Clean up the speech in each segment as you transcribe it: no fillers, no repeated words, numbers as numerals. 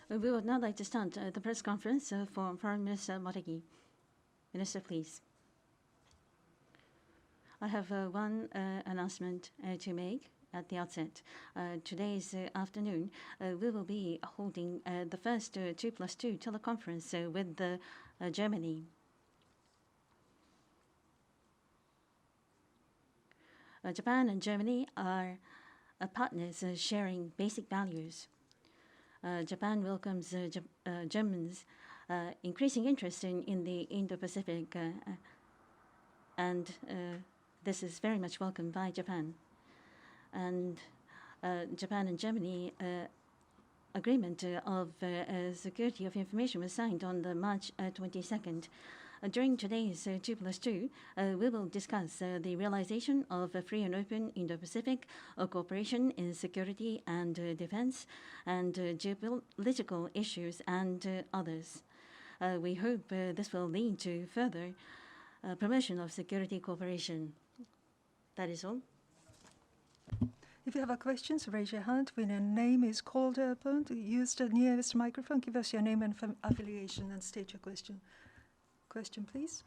We would now like to start the press conference for Foreign Minister Motegi. Minister, please. I have one announcement to make at the outset. Today's afternoon, we will be holding the first 2+2 teleconference with Germany. Japan and Germany are partners sharing basic values. Japan welcomes Germans' increasing interest in the Indo-Pacific, and this is very much welcomed by Japan. And Japan and Germany agreement of security of information was signed on the March 22nd. During today's 2+2, we will discuss the realization of a free and open Indo-Pacific cooperation in security and defense, and geopolitical issues and others. We hope this will lead to further promotion of security cooperation. That is all. If you have questions, raise your hand. When your name is called upon, use the nearest microphone. Give us your name and affiliation and state your question. Question, please.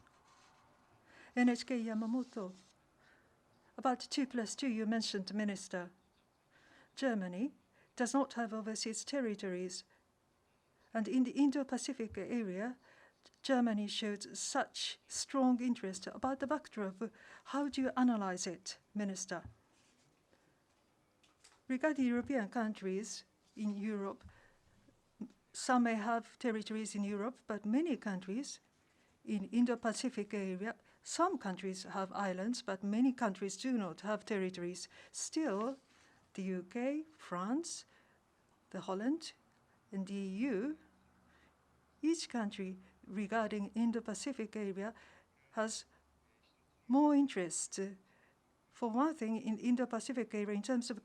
NHK Yamamoto. About 2+2, you mentioned, Minister. Germany does not have overseas territories. And in the Indo-Pacific area, Germany showed such strong interest. About the backdrop, how do you analyze it, Minister? Regarding European countries in Europe, some may have territories in Europe, but many countries in Indo-Pacific area, some countries have islands, but many countries do not have territories. Still, the UK, France, the Holland, and the EU, each country regarding Indo-Pacific area has more interest. For one thing, in Indo-Pacific area, in terms of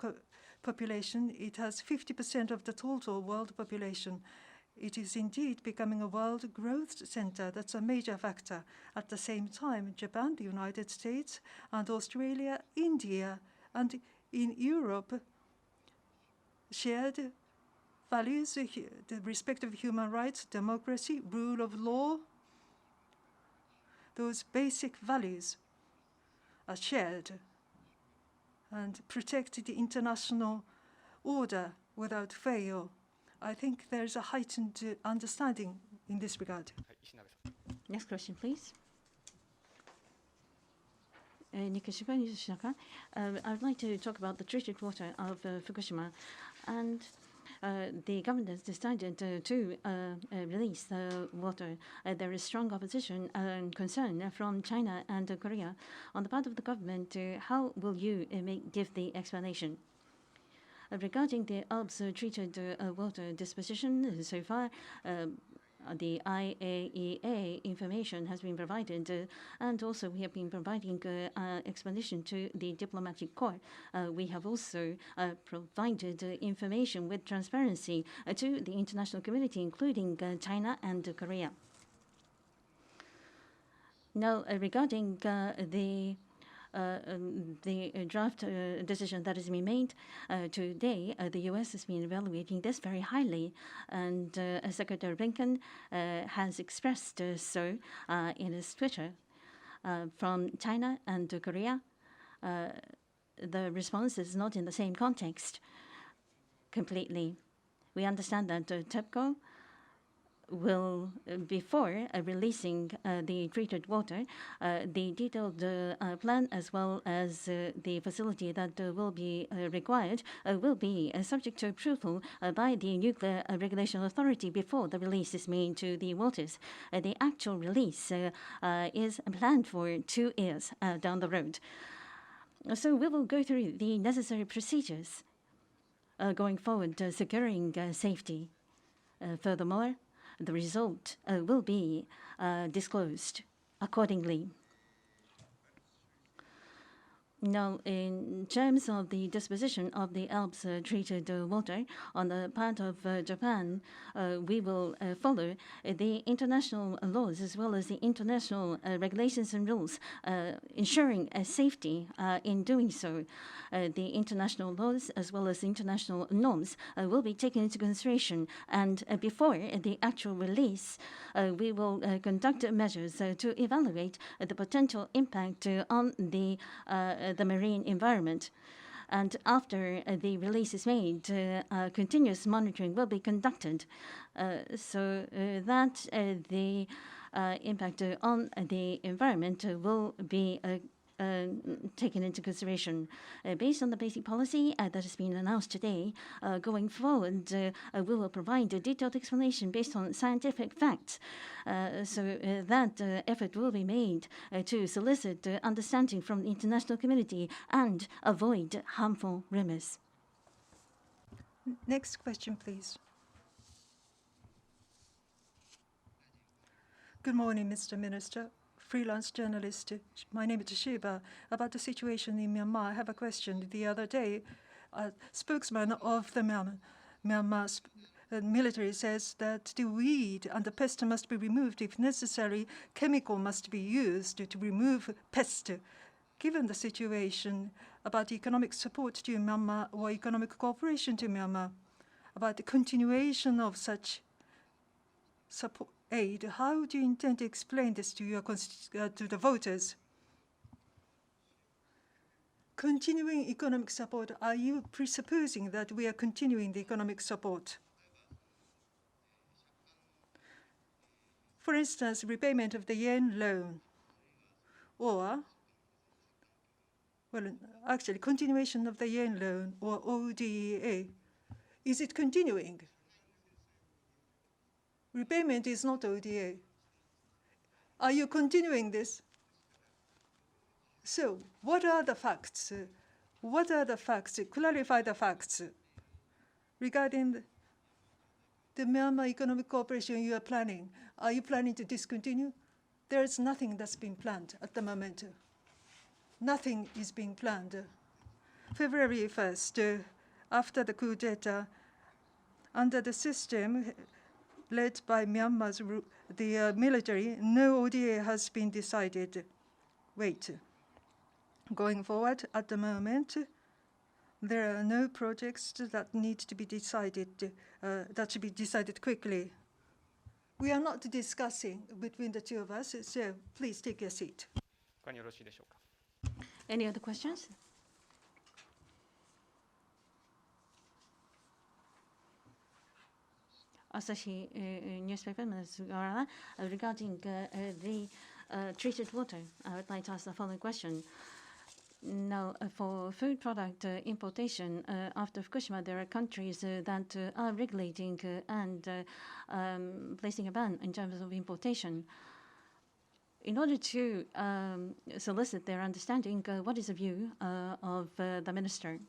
population, it has 50% of the total world population. It is indeed becoming a world growth center. That's a major factor. At the same time, Japan, the United States, and Australia, India, and in Europe, shared values, the respect of human rights, democracy, rule of law. Those basic values are shared and protect the international order without fail. I think there's a heightened understanding in this regard. Next question, please. Nikkei Shimbun, Yoshinaka. I would like to talk about the treated water of Fukushima. And the government has decided to release the water. There is strong opposition and concern from China and Korea. On the part of the government, how will you give the explanation? Regarding the ALPS treated water disposition, so far, the IAEA information has been provided, and also we have been providing explanation to the diplomatic corps. We have also provided information with transparency to the international community, including China and Korea. Now, regarding the draft decision that has been made today, the U.S. has been evaluating this very highly, and Secretary Blinken has expressed so in his Twitter. From China and Korea, the response is not in the same context completely. We understand that TEPCO will, before releasing the treated water, the detailed plan as well as the facility that will be required will be subject to approval by the Nuclear Regulation Authority before the release is made to the waters. The actual release is planned for 2 years down the road. So we will go through the necessary procedures going forward, securing safety. Furthermore, the result will be disclosed accordingly. Now, in terms of the disposition of the ALPS treated water on the part of Japan, we will follow the international laws as well as the international regulations and rules, ensuring safety in doing so. The international laws as well as international norms will be taken into consideration, and before the actual release, we will conduct measures to evaluate the potential impact on the marine environment. And after the release is made, continuous monitoring will be conducted so that the impact on the environment will be taken into consideration. Based on the basic policy that has been announced today, going forward, we will provide a detailed explanation based on scientific facts, so that effort will be made to solicit understanding from the international community and avoid harmful rumors. Next question, please. Good morning, Mr. Minister. Freelance journalist. My name is Shiba. About the situation in Myanmar, I have a question. The other day, a spokesman of the Myanmar military says that the weed and the pest must be removed. If necessary, chemical must be used to remove pest. Given the situation about economic support to Myanmar or economic cooperation to Myanmar, about the continuation of such support aid, how do you intend to explain this to to the voters? Continuing economic support, are you presupposing that we are continuing the economic support? For instance, repayment of the yen loan, or, well, actually, continuation of the yen loan or ODA. Is it continuing? Repayment is not ODA. Are you continuing this? So, what are the facts? What are the facts? Clarify the facts regarding the Myanmar economic cooperation you are planning. Are you planning to discontinue? There is nothing that's been planned at the moment. Nothing is being planned. February 1st, after the coup d'etat, under the system led by Myanmar's military, no ODA has been decided. Wait. Going forward, at the moment, there are no projects that need to be decided, that should be decided quickly. We are not discussing between the two of us, so please take your seat. Any other questions? Asahi newspaper, Ms. Sugawara, regarding the treated water, I would like to ask the following question. Now, for food product importation, after Fukushima, there are countries that are regulating and placing a ban in terms of importation. In order to solicit their understanding, what is the view of the minister?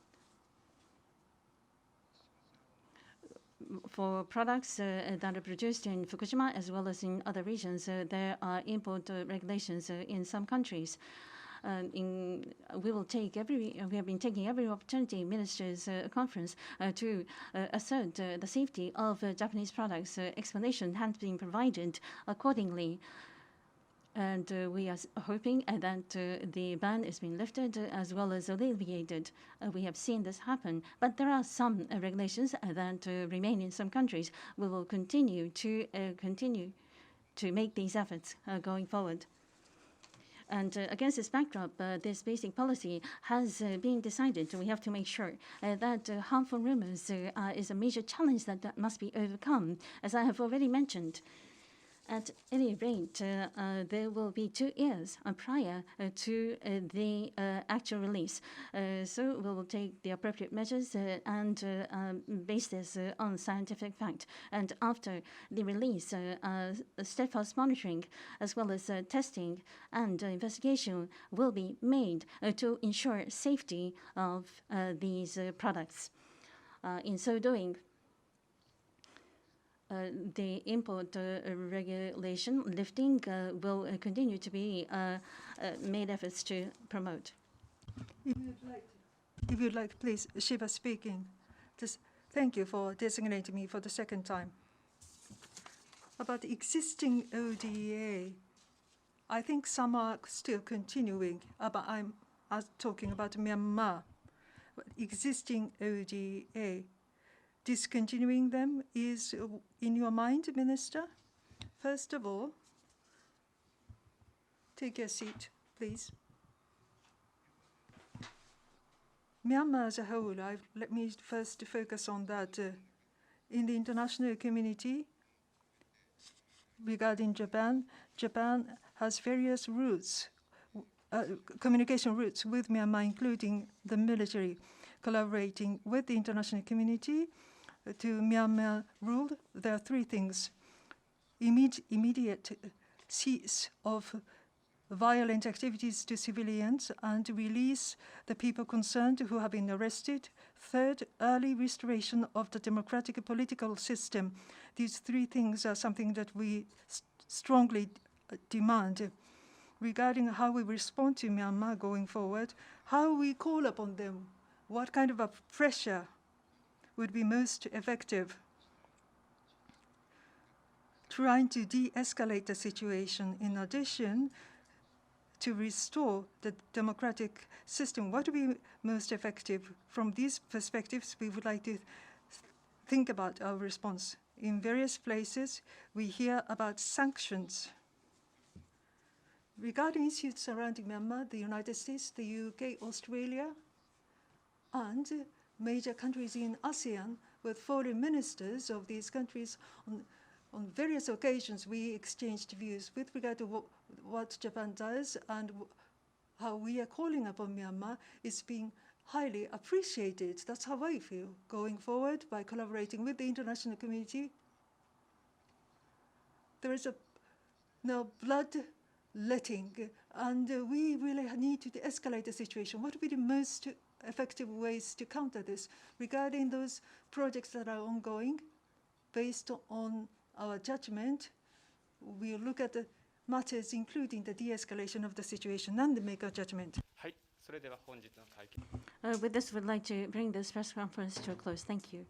For products that are produced in Fukushima as well as in other regions, there are import regulations in some countries. We have been taking every opportunity, ministers' conference, to assert the safety of Japanese products. Explanation has been provided accordingly. And we are hoping that the ban is being lifted as well as alleviated. We have seen this happen, but there are some regulations that remain in some countries. We will continue to make these efforts going forward. And against this backdrop, this basic policy has been decided. We have to make sure that harmful rumors is a major challenge that must be overcome, as I have already mentioned. At any rate, there will be 2 years prior to the actual release. So we will take the appropriate measures and base this on scientific fact. And after the release, steadfast monitoring as well as testing and investigation will be made to ensure safety of these products. In so doing, the import regulation lifting will continue to be made efforts to promote. If you'd like, please, Shiva speaking. Thank you for designating me for the second time. About the existing ODA, I think some are still continuing, but I'm talking about Myanmar. Existing ODA, discontinuing them is in your mind, Minister? First of all, take your seat, please. Myanmar as a whole, let me first focus on that. In the international community, regarding Japan, Japan has various routes, communication routes with Myanmar, including the military, collaborating with the international community to Myanmar rule. There are three things: immediate cease of violent activities to civilians and release the people concerned who have been arrested. Third, early restoration of the democratic political system. These three things are something that we strongly demand. Regarding how we respond to Myanmar going forward, how we call upon them, what kind of a pressure would be most effective? Trying to de-escalate the situation. In addition, to restore the democratic system, what would be most effective? From these perspectives, we would like to think about our response. In various places, we hear about sanctions. Regarding issues surrounding Myanmar, the United States, the UK, Australia, and major countries in ASEAN, with foreign ministers of these countries, on various occasions, we exchanged views with regard to what Japan does and how we are calling upon Myanmar is being highly appreciated. That's how I feel going forward by collaborating with the international community. There is no bloodletting, and we really need to de-escalate the situation. What would be the most effective ways to counter this? Regarding those projects that are ongoing, based on our judgment, we'll look at the matters including the de-escalation of the situation and make a judgment. With this, we'd like to bring this press conference to a close. Thank you.